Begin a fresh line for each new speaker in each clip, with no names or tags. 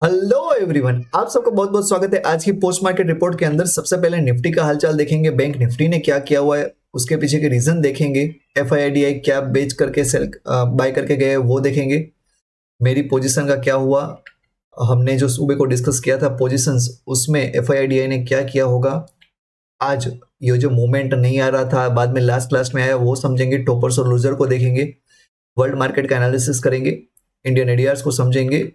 Hello everyone, आप सबका बहुत बहुत स्वागत है आज की पोस्ट मार्केट रिपोर्ट के अंदर। सबसे पहले निफ्टी का हालचाल देखेंगे, बैंक निफ्टी ने क्या किया हुआ है, उसके पीछे के रीजन देखेंगे। एफआईआईडीआई क्या बेच करके सेल बाय करके गए वो देखेंगे। मेरी पोजीशन का क्या हुआ, हमने जो सुबह को डिस्कस किया था पोजीशंस, उसमें एफआईआईडीआई ने क्या किया होगा। आज ये जो मूवमेंट नहीं आ रहा था, बाद में लास्ट क्लास में आया, वो समझेंगे। टॉपर्स और लूजर को देखेंगे, वर्ल्ड मार्केट का एनालिसिस करेंगे, इंडियन एडीआर्स को समझेंगे,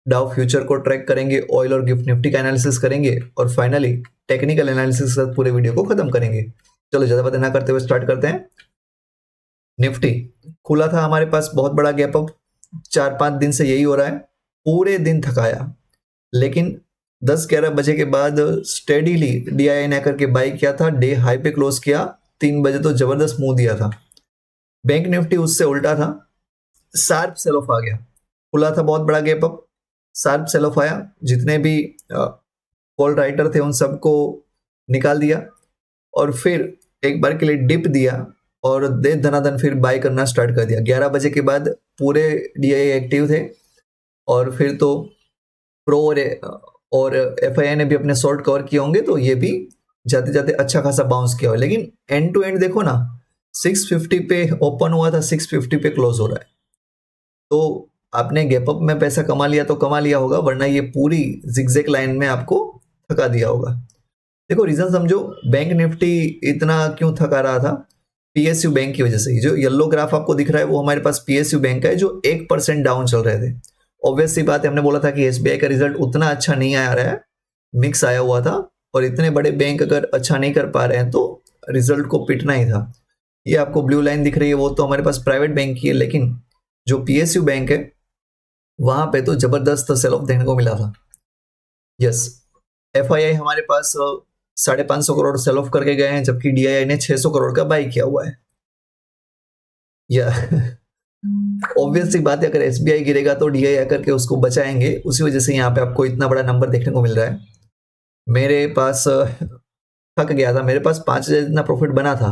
डाउ फ्यूचर को ट्रैक करेंगे, ऑयल और गिफ्ट निफ्टी का एनालिसिस करेंगे और फाइनली टेक्निकल एनालिसिस के साथ पूरे वीडियो को खत्म करेंगे। चलो ज्यादा बातें ना करते हुए स्टार्ट करते हैं। निफ्टी खुला था हमारे पास, बहुत बड़ा गैप अप, 4-5 दिन से यही हो रहा है, पूरे दिन थकाया, लेकिन 10-11 बजे के बाद स्टेडीली डीआईआई ने करके बाई किया था, डे हाई पे क्लोज किया। 3 बजे तो जबरदस्त मुंह दिया था। बैंक निफ्टी उससे उल्टा था, शार्प सेल ऑफ आ गया। खुला था बहुत बड़ा gap up, sharp sell off आया, जितने भी कॉल राइटर थे उन सबको निकाल दिया और फिर एक बार के लिए डिप दिया और दे धनाधन फिर बाय करना स्टार्ट कर दिया। 11 बजे के बाद पूरे डीआई एक्टिव थे और फिर तो प्रो और एफआईआई ने भी अपने शॉर्ट कवर किए होंगे, तो ये भी जाते जाते अच्छा खासा बाउंस किया हुआ। लेकिन एंड टू एंड देखो ना, 650 पे ओपन हुआ था, 650 पे क्लोज हो रहा है। तो आपने गैप अप में पैसा कमा लिया तो कमा लिया होगा, वरना ये पूरी जिगजैग लाइन में आपको थका दिया होगा। देखो रीजन समझो, बैंक निफ्टी इतना क्यों थका रहा था, पीएसयू बैंक की वजह से। जो येलो ग्राफ आपको दिख रहा है वो हमारे पास पीएसयू बैंक का है, जो 1% डाउन चल रहे थे। ऑब्वियस सी बात है, हमने बोला था कि एसबीआई का रिजल्ट उतना अच्छा नहीं आ रहा है, मिक्स आया हुआ था, और इतने बड़े बैंक अगर अच्छा नहीं कर पा रहे हैं तो रिजल्ट को पिटना ही था। ये आपको ब्लू लाइन दिख रही है, वो तो हमारे पास प्राइवेट बैंक की है, लेकिन जो पीएसयू बैंक है वहां पे तो जबरदस्त सेल ऑफ देखने को मिला था। यस, एफआईआई हमारे पास 550 करोड़ सेल ऑफ करके गए हैं, जबकि डीआईआई ने 600 करोड़ का बाई किया हुआ है। या ऑब्वियस सी बात है, अगर एसबीआई गिरेगा तो डीआईआई करके उसको बचाएंगे, उसी वजह से यहाँ पे आपको इतना बड़ा नंबर देखने को मिल रहा है। मेरे पास थक गया था, मेरे पास 5,000 इतना प्रॉफिट बना था,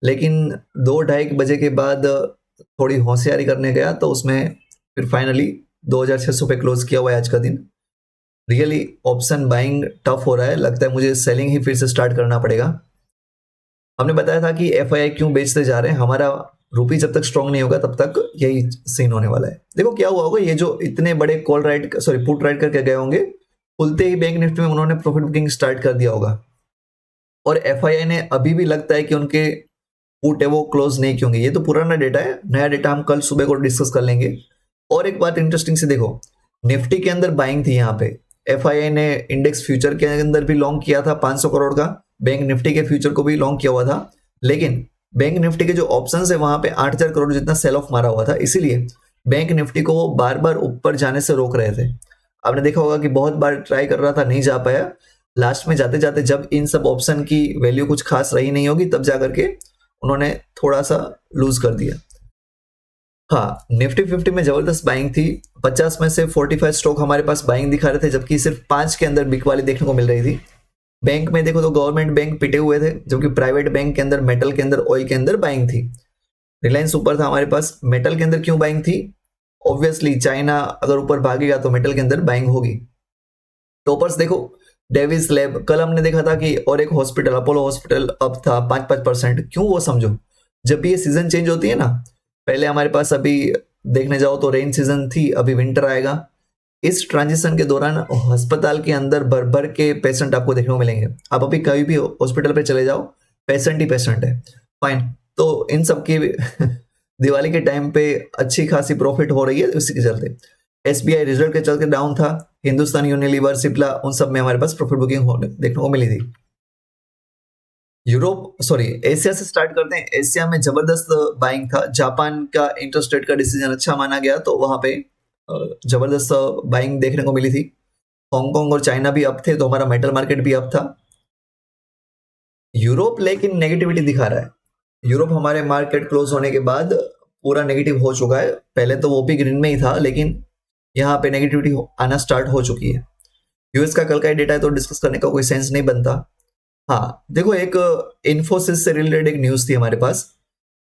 लेकिन 2-2:30 बजे के बाद थोड़ी होशियारी करने गया तो उसमें फिर फाइनली 2,600 पे क्लोज किया हुआ है आज का दिन। रियली ऑप्शन बाइंग टफ हो रहा है, लगता है मुझे सेलिंग ही फिर से स्टार्ट करना पड़ेगा। हमने बताया था कि एफआईआई क्यों बेचते जा रहे हैं, हमारा रूपी जब तक स्ट्रांग नहीं होगा तब तक यही सीन होने वाला है। देखो क्या हुआ होगा, ये जो इतने बड़े कॉल राइट पुट राइट करके गए होंगे, खुलते ही बैंक निफ्टी में उन्होंने प्रॉफिट बुकिंग स्टार्ट कर दिया होगा, और एफआईआई ने अभी भी लगता है कि उनके पुट है वो क्लोज नहीं होंगे। ये तो पुराना डेटा है, नया डेटा हम कल सुबह को डिस्कस कर लेंगे। और एक बात इंटरेस्टिंग से देखो, निफ्टी के अंदर बाइंग थी यहाँ पे, एफआईआई ने इंडेक्स फ्यूचर के अंदर भी लॉन्ग किया था 500 करोड़ का, बैंक निफ्टी के फ्यूचर को भी लॉन्ग किया हुआ था, लेकिन बैंक निफ्टी के जो ऑप्शन है वहां पे 8,000 करोड़ जितना सेल ऑफ मारा हुआ था, इसीलिए बैंक निफ्टी को वो बार बार ऊपर जाने से रोक रहे थे। आपने देखा होगा कि बहुत बार ट्राई कर रहा था, नहीं जा पाया, लास्ट में जाते जाते जब इन सब ऑप्शन की वैल्यू कुछ खास रही नहीं होगी तब जाकर के उन्होंने थोड़ा सा लूज कर दिया। हाँ, निफ्टी 50 में जबरदस्त बाइंग थी, 50 में से 45 स्टॉक हमारे पास बाइंग दिखा रहे थे, जबकि सिर्फ 5 के अंदर बिक वाली देखने को मिल रही थी। बैंक में देखो तो गवर्नमेंट बैंक पिटे हुए थे, जबकि प्राइवेट बैंक के अंदर, मेटल के अंदर, ऑयल के अंदर बाइंग थी। रिलायंस ऊपर था हमारे पास। मेटल के अंदर क्यों बाइंग थी, ऑब्वियसली चाइना अगर ऊपर भागेगा तो मेटल के अंदर बाइंग होगी। टॉपर्स देखो, डेविस लैब, कल हमने देखा था कि, और एक हॉस्पिटल अपोलो हॉस्पिटल अप था 5-5%। क्यों, वो समझो। जब भी ये सीजन चेंज होती है ना, पहले हमारे पास अभी देखने जाओ तो रेन सीजन थी, अभी विंटर आएगा, इस ट्रांजिशन के दौरान अस्पताल के अंदर भर भर के पेशेंट आपको देखने को मिलेंगे। आप अभी कहीं भी हॉस्पिटल पे चले जाओ, पेशेंट ही पेशेंट है। फाइन, तो इन सब की दिवाली के टाइम पे अच्छी खासी प्रॉफिट हो रही है, उसी के चलते। एसबीआई रिजल्ट के चलते डाउन था, हिंदुस्तान यूनिलीवर, सिप्ला, उन सब में हमारे पास प्रॉफिट बुकिंग देखने को मिली थी। एशिया से स्टार्ट करते हैं। एशिया में जबरदस्त बाइंग था, जापान का इंटरेस्ट रेट का डिसीजन अच्छा माना गया तो वहां पे जबरदस्त बाइंग देखने को मिली थी। हांगकांग और चाइना भी अप थे, तो हमारा मेटल मार्केट भी अप था। यूरोप लेकिन नेगेटिविटी दिखा रहा है। यूरोप हमारे मार्केट क्लोज होने के बाद पूरा नेगेटिव हो चुका है, पहले तो वो भी ग्रीन में ही था, लेकिन यहाँ पे नेगेटिविटी आना स्टार्ट हो चुकी है। यूएस का कल का डेटा है तो डिस्कस करने का कोई सेंस नहीं बनता। हाँ देखो, एक इन्फोसिस से रिलेटेड एक न्यूज थी हमारे पास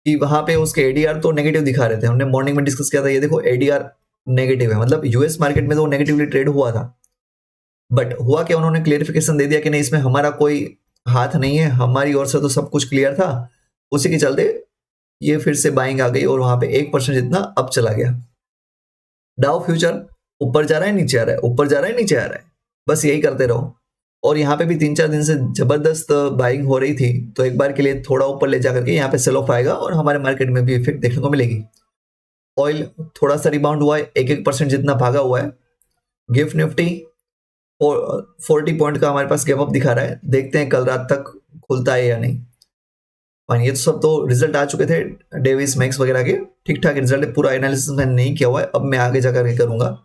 कि वहां पे उसके एडीआर तो नेगेटिव दिखा रहे थे, हमने मॉर्निंग में डिस्कस किया था। ये देखो एडीआर नेगेटिव है, मतलब यूएस मार्केट में तो नेगेटिवली ट्रेड हुआ था, बट हुआ क्या, उन्होंने क्लियरिफिकेशन दे दिया कि नहीं इसमें हमारा कोई हाथ नहीं है, हमारी ओर से तो सब कुछ क्लियर था। उसी के चलते ये फिर से बाइंग आ गई और वहां पे 1% जितना अब चला गया। डाउ फ्यूचर ऊपर जा रहा है नीचे आ रहा है, ऊपर जा रहा है नीचे आ रहा है, बस यही करते रहो। और यहाँ पे भी 3-4 दिन से जबरदस्त बाइंग हो रही थी, तो एक बार के लिए थोड़ा ऊपर ले जाकर के यहाँ पे सेल ऑफ आएगा और हमारे मार्केट में भी इफेक्ट देखने को मिलेगी। ऑयल थोड़ा सा रिबाउंड हुआ है, 1% जितना भागा हुआ है। गिफ्ट निफ्टी 40 पॉइंट का हमारे पास गैप अप दिखा रहा है, देखते हैं कल रात तक खुलता है या नहीं। फाइन, ये तो सब तो रिजल्ट आ चुके थे डेविस मैक्स वगैरह के, ठीक ठाक रिजल्ट है, पूरा एनालिसिस मैंने नहीं किया हुआ है, अब मैं आगे जाकर के करूंगा।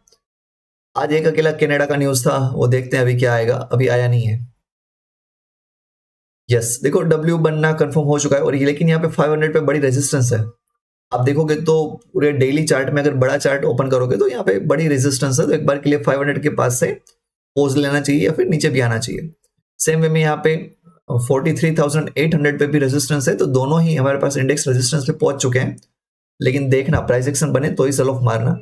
आज एक अकेला कनाडा का न्यूज था, वो देखते हैं अभी क्या आएगा, अभी आया नहीं है। यस, देखो डब्ल्यू बनना कंफर्म हो चुका है, और ये लेकिन यहाँ पे 500 पे बड़ी रेजिस्टेंस है। आप देखोगे तो पूरे डेली चार्ट में अगर बड़ा चार्ट ओपन करोगे तो यहाँ पे बड़ी रेजिस्टेंस है, तो एक बार के लिए 500 के पास से पोज लेना चाहिए या फिर नीचे भी आना चाहिए। सेम वे में यहाँ पे 43,800 पे भी रेजिस्टेंस है, तो दोनों ही हमारे पास इंडेक्स रेजिस्टेंस पे पहुंच चुके हैं, लेकिन देखना प्राइस एक्शन बने तो ही सेल ऑफ मारना।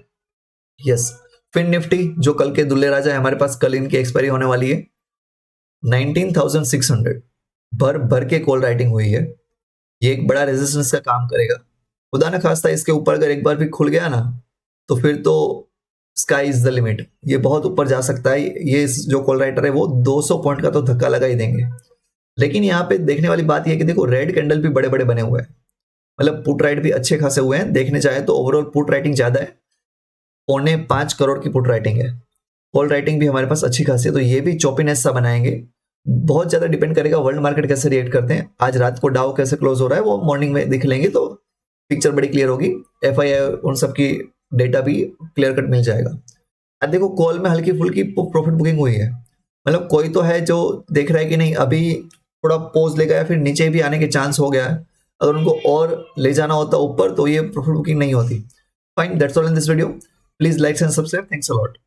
यस, फिन निफ्टी जो कल के दुल्ले राजा है हमारे पास, कल इनकी एक्सपायरी होने वाली है। 19,600 भर भर के कॉल राइटिंग हुई है, ये एक बड़ा रेजिस्टेंस का काम करेगा। खुदा ना खास्ता इसके ऊपर अगर एक बार भी खुल गया ना, तो फिर तो स्काई इज द लिमिट, ये बहुत ऊपर जा सकता है। ये जो कॉल राइटर है वो 200 पॉइंट का तो धक्का लगा ही देंगे। लेकिन यहाँ पे देखने वाली बात यह कि देखो रेड कैंडल भी बड़े बड़े बने हुए हैं, मतलब पुट राइट भी अच्छे खासे हुए हैं। देखने चाहे तो ओवरऑल पुट राइटिंग ज्यादा है, 4.5 करोड़ की पुट राइटिंग है। कॉल राइटिंग भी हमारे पास अच्छी खासी है, तो ये भी चौपीनेस सा बनाएंगे। बहुत ज्यादा डिपेंड करेगा वर्ल्ड मार्केट कैसे रिएक्ट करते हैं, आज रात को डाउ कैसे क्लोज हो रहा है वो मॉर्निंग में देख लेंगे तो पिक्चर बड़ी क्लियर होगी। एफआईआई उन सब की डेटा भी क्लियर कट मिल जाएगा। अब देखो कॉल में हल्की फुल्की प्रॉफिट बुकिंग हुई है, मतलब कोई तो है जो देख रहा है कि नहीं अभी थोड़ा पोज ले गया, फिर नीचे भी आने के चांस हो गया है, अगर उनको और ले जाना होता ऊपर तो ये प्रॉफिट बुकिंग नहीं होती। Fine, that's all in this video, please like and subscribe, thanks a lot.